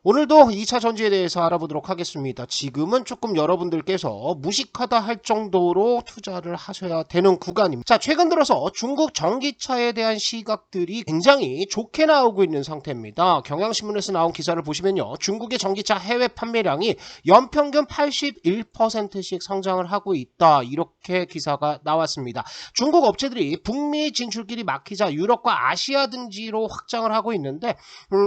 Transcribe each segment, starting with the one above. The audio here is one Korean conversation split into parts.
오늘도 2차 전지에 대해서 알아보도록 하겠습니다. 지금은 조금 여러분들께서 무식하다 할 정도로 투자를 하셔야 되는 구간입니다. 자, 최근 들어서 중국 전기차에 대한 시각들이 굉장히 좋게 나오고 있는 상태입니다. 경향신문에서 나온 기사를 보시면요. 중국의 전기차 해외 판매량이 연평균 81%씩 성장을 하고 있다. 이렇게 기사가 나왔습니다. 중국 업체들이 북미 진출길이 막히자 유럽과 아시아 등지로 확장을 하고 있는데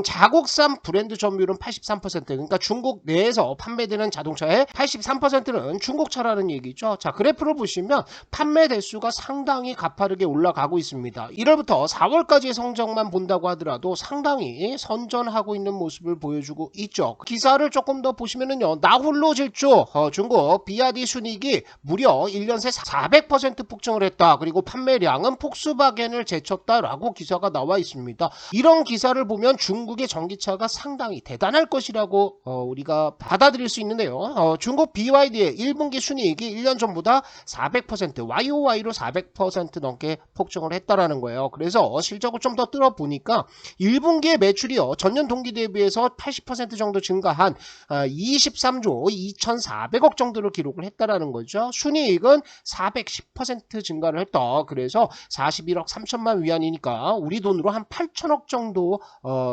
자국산 브랜드 점유율은 83%, 그러니까 중국 내에서 판매되는 자동차의 83%는 중국차라는 얘기죠. 자, 그래프를 보시면 판매 대수가 상당히 가파르게 올라가고 있습니다. 1월부터 4월까지의 성적만 본다고 하더라도 상당히 선전하고 있는 모습을 보여주고 있죠. 기사를 조금 더 보시면은요, 나홀로 질주 중국 BYD 순이익이 무려 1년 새 400% 폭증을 했다. 그리고 판매량은 폭스바겐을 제쳤다라고 기사가 나와 있습니다. 이런 기사를 보면 중국의 전기차가 상당히 대단할 것이라고 우리가 받아들일 수 있는데요. 중국 BYD의 1분기 순이익이 1년 전보다 400% YOY로 400% 넘게 폭증을 했다라는 거예요. 그래서 실적을 좀 더 뚫어보니까 1분기의 매출이요, 전년 동기 대비해서 80% 정도 증가한 23조 2,400억 정도를 기록을 했다라는 거죠. 순이익은 410% 증가를 했다. 그래서 41억 3천만 위안이니까 우리 돈으로 한 8천억 정도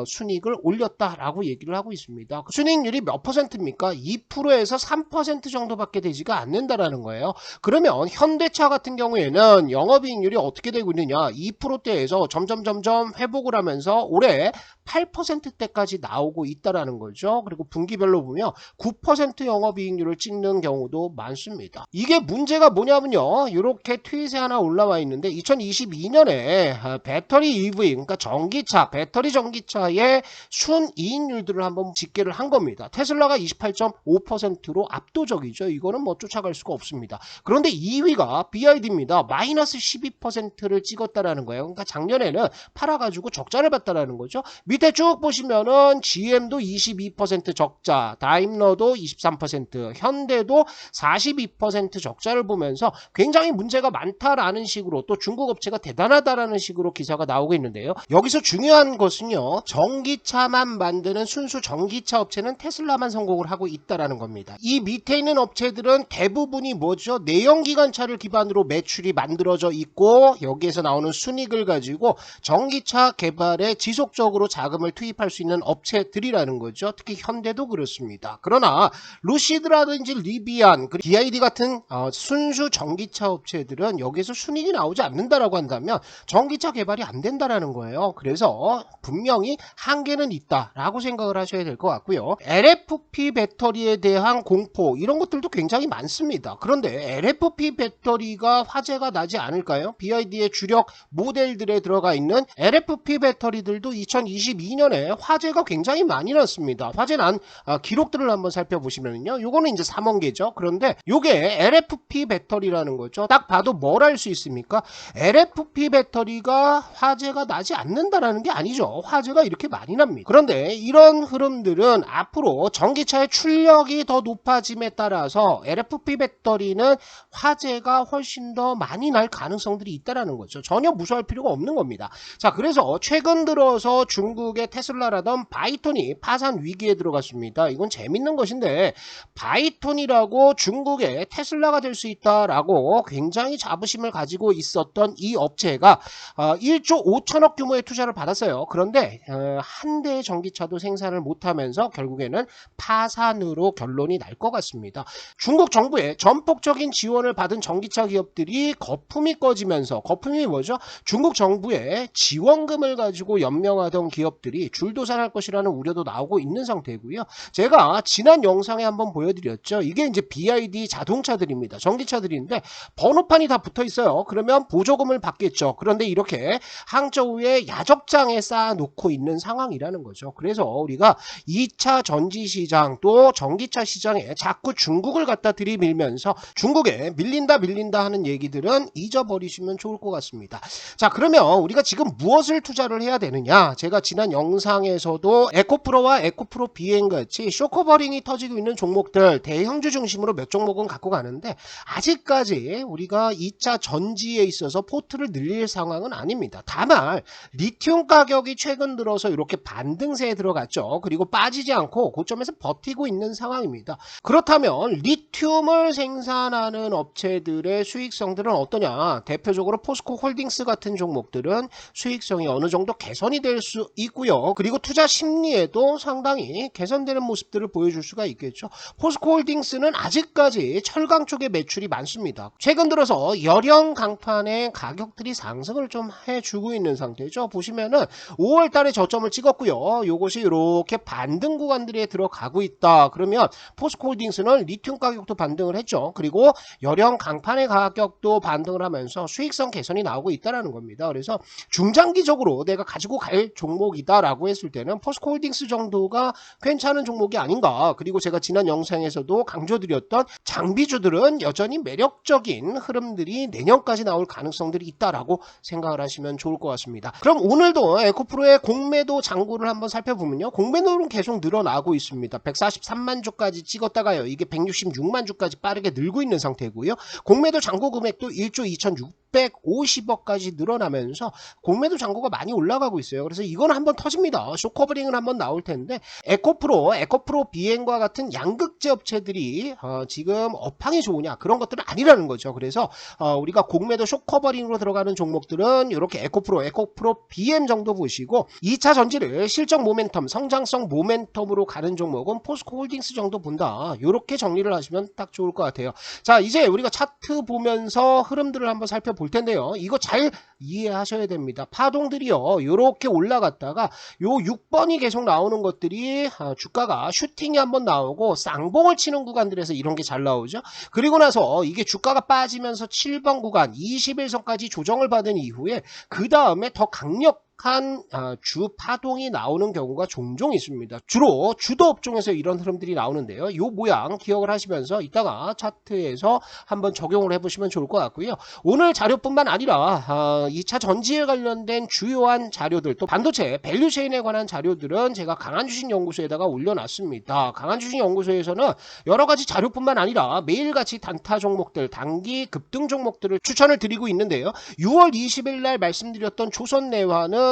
순이익을 올렸다라고 얘기를 하고 있습니다. 순이익률이 몇 퍼센트입니까? 2%에서 3% 정도밖에 되지가 않는다라는 거예요. 그러면 현대차 같은 경우에는 영업이익률이 어떻게 되고 있느냐? 2%대에서 점점 회복을 하면서 올해 8%대까지 나오고 있다라는 거죠. 그리고 분기별로 보면 9% 영업이익률을 찍는 경우도 많습니다. 이게 문제가 뭐냐면요, 이렇게 트윗에 하나 올라와 있는데 2022년에 배터리 EV, 그러니까 전기차, 배터리 전기차의 순이익률들을 한번 집계를 한 겁니다. 테슬라가 28.5%로 압도적이죠. 이거는 뭐 쫓아갈 수가 없습니다. 그런데 2위가 BYD입니다. 마이너스 12%를 찍었다라는 거예요. 그러니까 작년에는 팔아가지고 적자를 봤다라는 거죠. 밑에 쭉 보시면은 GM도 22% 적자, 다임러도 23%, 현대도 42% 적자를 보면서 굉장히 문제가 많다라는 식으로, 또 중국 업체가 대단하다라는 식으로 기사가 나오고 있는데요. 여기서 중요한 것은요, 전기차만 만드는 순수 전기차 업체는 테슬라만 성공을 하고 있다라는 겁니다. 이 밑에 있는 업체들은 대부분이 뭐죠? 내연기관차를 기반으로 매출이 만들어져 있고 여기에서 나오는 순이익을 가지고 전기차 개발에 지속적으로 자금을 투입할 수 있는 업체들이라는 거죠. 특히 현대도 그렇습니다. 그러나 루시드라든지 리비안, BYD 같은 순수 전기차 업체들은 여기에서 순이익이 나오지 않는다라고 한다면 전기차 개발이 안 된다라는 거예요. 그래서 분명히 한계는 있다라고 생각을 하셔야 될 것 같고요. LFP 배터리에 대한 공포, 이런 것들도 굉장히 많습니다. 그런데 LFP 배터리가 화제가 나지 않을까요? BYD의 주력 모델들에 들어가 있는 LFP 배터리들도 2022년에 화제가 굉장히 많이 났습니다. 화제난 기록들을 한번 살펴보시면요, 요거는 이제 3원계죠. 그런데 요게 LFP 배터리라는 거죠. 딱 봐도 뭘 알 수 있습니까? LFP 배터리가 화제가 나지 않는다라는 게 아니죠. 화제가 이렇게 많이 납니다. 그런데 이런 흐름들은 앞으로 전기차의 출력이 더 높아짐에 따라서 LFP 배터리는 화제가 훨씬 더 많이 날 가능성들이 있다라는 거죠. 전혀 무서워할 필요가 없는 겁니다. 자, 그래서 최근 들어서 중국의 테슬라라던 바이톤이 파산 위기에 들어갔습니다. 이건 재밌는 것인데, 바이톤이라고 중국의 테슬라가 될 수 있다라고 굉장히 자부심을 가지고 있었던 이 업체가 1조 5천억 규모의 투자를 받았어요. 그런데 한 대의 전기차도 생산을 못하면서 결국에는 파산으로 결론이 날 것 같습니다. 중국 정부의 전폭적인 지원을 받은 전기차 기업들이 거품이 꺼지면서, 거품이 뭐죠? 중국 정부의 지원금을 가지고 연명하던 기업들이 줄도산할 것이라는 우려도 나오고 있는 상태고요. 제가 지난 영상에 한번 보여드렸죠. 이게 이제 BYD 자동차들입니다. 전기차들인데 번호판이 다 붙어 있어요. 그러면 보조금을 받겠죠. 그런데 이렇게 항저우에 야적장에 쌓아놓고 있는 상황이라는 거죠. 그래서 우리가 2차 전지 시장, 또 전기차 시장에 자꾸 중국을 갖다 들이밀면서 중국에 밀린다 하는 얘기들은 잊어버리시면 좋을 것 같습니다. 자, 그러면 우리가 지금 무엇을 투자를 해야 되느냐? 제가 지난 지난 영상에서도 에코프로와 에코프로 BN 같이 쇼커버링이 터지고 있는 종목들 대형주 중심으로 몇 종목은 갖고 가는데 아직까지 우리가 2차 전지에 있어서 포트를 늘릴 상황은 아닙니다. 다만 리튬 가격이 최근 들어서 이렇게 반등세에 들어갔죠. 그리고 빠지지 않고 고점에서 버티고 있는 상황입니다. 그렇다면 리튬을 생산하는 업체들의 수익성들은 어떠냐? 대표적으로 포스코 홀딩스 같은 종목들은 수익성이 어느 정도 개선이 될 수 있고요. 그리고 투자 심리에도 상당히 개선되는 모습들을 보여줄 수가 있겠죠. 포스코 홀딩스는 아직까지 철강 쪽에 매출이 많습니다. 최근 들어서 열형 강판의 가격들이 상승을 좀 해주고 있는 상태죠. 보시면은 5월 달에 저점을 찍었고요. 요것이 이렇게 반등 구간들에 들어가고 있다. 그러면 포스코 홀딩스는 리튬 가격도 반등을 했죠. 그리고 열형 강판의 가격도 반등을 하면서 수익성 개선이 나오고 있다는 겁니다. 그래서 중장기적으로 내가 가지고 갈 종목이다라고 했을 때는 포스코 홀딩스 정도가 괜찮은 종목이 아닌가. 그리고 제가 지난 영상에서도 강조드렸던 장비주들은 여전히 매력적인 흐름들이 내년까지 나올 가능성들이 있다라고 생각을 하시면 좋을 것 같습니다. 그럼 오늘도 에코프로의 공매도 잔고를 한번 살펴보면요. 공매도는 계속 늘어나고 있습니다. 143만 주까지 찍었다가요. 이게 166만 주까지 빠르게 늘고 있는 상태고요. 공매도 잔고 금액도 1조 2,650억까지 늘어나면서 공매도 잔고가 많이 올라가고 있어요. 그래서 이건 한번 터집니다. 쇼커버링은 한번 나올 텐데 에코프로 BN과 같은 양극재 업체들이 지금 업황이 좋으냐 그런 것들은 아니라는 거죠. 그래서 우리가 공매도 쇼커버링으로 들어가는 종목들은 이렇게 에코프로 BN 정도 보시고 2차 전지를 실적 모멘텀, 성장성 모멘텀으로 가는 종목은 포스코 홀딩스 정도 본다. 이렇게 정리를 하시면 딱 좋을 것 같아요. 자, 이제 우리가 차트 보면서 흐름들을 한번 살펴볼 텐데요. 이거 잘 이해하셔야 됩니다. 파동들이요. 이렇게 올라갔다가 요 6번이 계속 나오는 것들이 주가가 슈팅이 한번 나오고 쌍봉을 치는 구간들에서 이런 게 잘 나오죠. 그리고 나서 이게 주가가 빠지면서 7번 구간 21선까지 조정을 받은 이후에 그 다음에 더 강력 주 파동이 나오는 경우가 종종 있습니다. 주로 주도 업종에서 이런 흐름들이 나오는데요. 이 모양 기억을 하시면서 이따가 차트에서 한번 적용을 해보시면 좋을 것 같고요. 오늘 자료뿐만 아니라 2차 전지에 관련된 주요한 자료들 또 반도체 밸류체인에 관한 자료들은 제가 강한주식연구소에다가 올려놨습니다. 강한주식연구소에서는 여러가지 자료뿐만 아니라 매일같이 단타 종목들 단기 급등 종목들을 추천을 드리고 있는데요. 6월 20일 날 말씀드렸던 조선내화는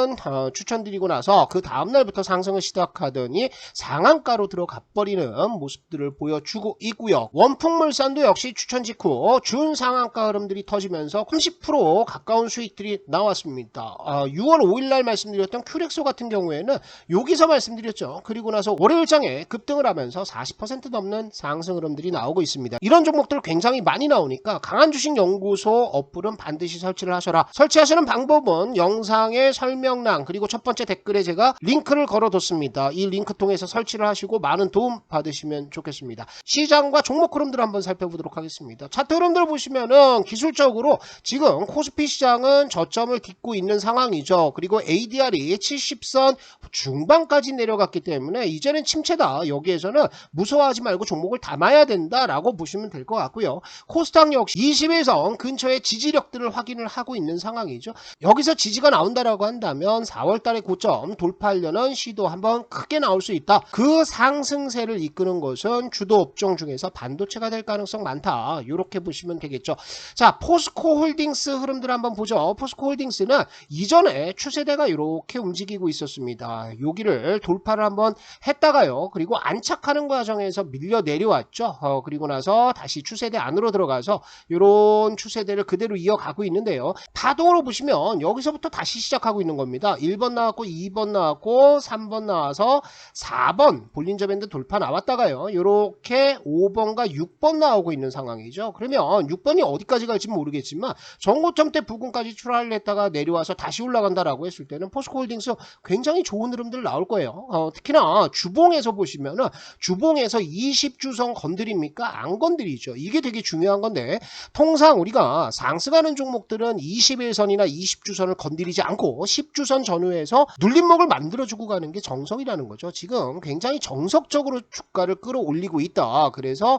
추천드리고 나서 그 다음날부터 상승을 시작하더니 상한가로 들어가 버리는 모습들을 보여주고 있고요. 원풍물산도 역시 추천 직후 준상한가 흐름들이 터지면서 30% 가까운 수익들이 나왔습니다. 6월 5일날 말씀드렸던 큐렉소 같은 경우에는 여기서 말씀드렸죠. 그리고 나서 월요일장에 급등을 하면서 40% 넘는 상승 흐름들이 나오고 있습니다. 이런 종목들 굉장히 많이 나오니까 강한주식연구소 어플은 반드시 설치를 하셔라. 설치하시는 방법은 영상의 설명란 그리고 첫 번째 댓글에 제가 링크를 걸어뒀습니다. 이 링크 통해서 설치를 하시고 많은 도움 받으시면 좋겠습니다. 시장과 종목 흐름들을 한번 살펴보도록 하겠습니다. 차트 흐름들을 보시면은 기술적으로 지금 코스피 시장은 저점을 딛고 있는 상황이죠. 그리고 ADR이 70선 중반까지 내려갔기 때문에 이제는 침체다. 여기에서는 무서워하지 말고 종목을 담아야 된다라고 보시면 될 것 같고요. 코스닥 역시 21선 근처의 지지력들을 확인을 하고 있는 상황이죠. 여기서 지지가 나온다라고 한다면 4월 달에 고점 돌파하려는 시도 한번 크게 나올 수 있다. 그 상승세를 이끄는 것은 주도 업종 중에서 반도체가 될 가능성 많다. 이렇게 보시면 되겠죠. 자, 포스코 홀딩스 흐름들 한번 보죠. 포스코 홀딩스는 이전에 추세대가 이렇게 움직이고 있었습니다. 여기를 돌파를 한번 했다가요. 그리고 안착하는 과정에서 밀려 내려왔죠. 그리고 나서 다시 추세대 안으로 들어가서 이런 추세대를 그대로 이어가고 있는데요. 파동으로 보시면 여기서부터 다시 시작하고 있는 겁니다. 1번 나왔고 2번 나왔고 3번 나와서 4번 볼린저 밴드 돌파 나왔다가요. 이렇게 5번과 6번 나오고 있는 상황이죠. 그러면 6번이 어디까지 갈지 모르겠지만 전고점대 부근까지 출하를 했다가 내려와서 다시 올라간다라고 했을 때는 포스코홀딩스 굉장히 좋은 흐름들 나올 거예요. 특히나 주봉에서 보시면은 주봉에서 20주선 건드립니까? 안 건드리죠. 이게 되게 중요한 건데 통상 우리가 상승하는 종목들은 21선이나 20주선을 건드리지 않고 10주 20주선 전후에서 눌림목을 만들어주고 가는 게 정석이라는 거죠. 지금 굉장히 정석적으로 주가를 끌어올리고 있다. 그래서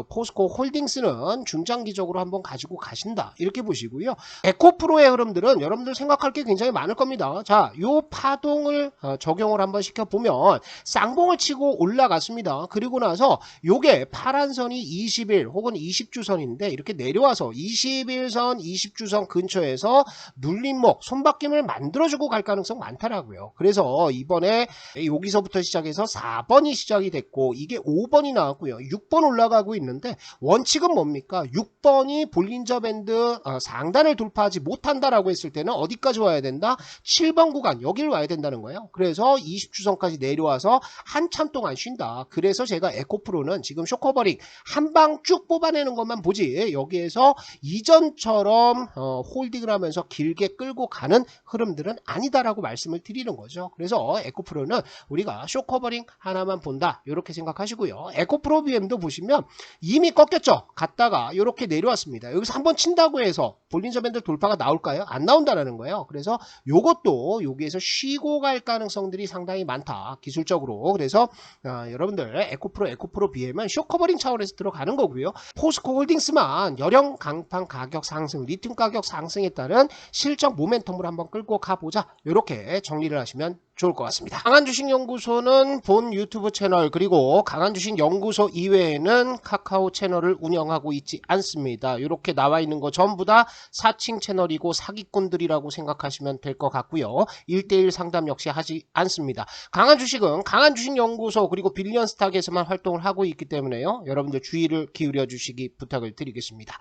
포스코 홀딩스는 중장기적으로 한번 가지고 가신다. 이렇게 보시고요. 에코프로의 흐름들은 여러분들 생각할 게 굉장히 많을 겁니다. 자, 요 파동을 적용을 한번 시켜보면 쌍봉을 치고 올라갔습니다. 그리고 나서 요게 파란 선이 20일 혹은 20주선인데 이렇게 내려와서 21선, 20주선 근처에서 눌림목, 손바뀜을 만들어주고 갈 가능성 많더라고요. 그래서 이번에 여기서부터 시작해서 4번이 시작이 됐고 이게 5번이 나왔고요. 6번 올라가고 있는데 원칙은 뭡니까? 6번이 볼린저 밴드 상단을 돌파하지 못한다라고 했을 때는 어디까지 와야 된다? 7번 구간 여기를 와야 된다는 거예요. 그래서 20주선까지 내려와서 한참 동안 쉰다. 그래서 제가 에코프로는 지금 쇼커버링 한 방 쭉 뽑아내는 것만 보지 여기에서 이전처럼 홀딩을 하면서 길게 끌고 가는 흐름들은 아니다라고 말씀을 드리는 거죠. 그래서 에코프로는 우리가 쇼커버링 하나만 본다 이렇게 생각하시고요. 에코프로 BM도 보시면 이미 꺾였죠. 갔다가 이렇게 내려왔습니다. 여기서 한번 친다고 해서 볼린저 밴드 돌파가 나올까요? 안 나온다라는 거예요. 그래서 요것도 여기에서 쉬고 갈 가능성들이 상당히 많다. 기술적으로. 그래서 여러분들 에코프로 BM은 쇼커버링 차원에서 들어가는 거고요. 포스코 홀딩스만 여령 강판 가격 상승, 리튬 가격 상승에 따른 실적 모멘텀을 한번 끌고 가보자. 이렇게 정리를 하시면 좋을 것 같습니다. 강한주식연구소는 본 유튜브 채널 그리고 강한주식연구소 이외에는 카카오 채널을 운영하고 있지 않습니다. 이렇게 나와 있는 거 전부 다 사칭 채널이고 사기꾼들이라고 생각하시면 될 것 같고요. 1대1 상담 역시 하지 않습니다. 강한주식은 강한주식연구소 그리고 빌리언스탁에서만 활동을 하고 있기 때문에요. 여러분들 주의를 기울여 주시기 부탁을 드리겠습니다.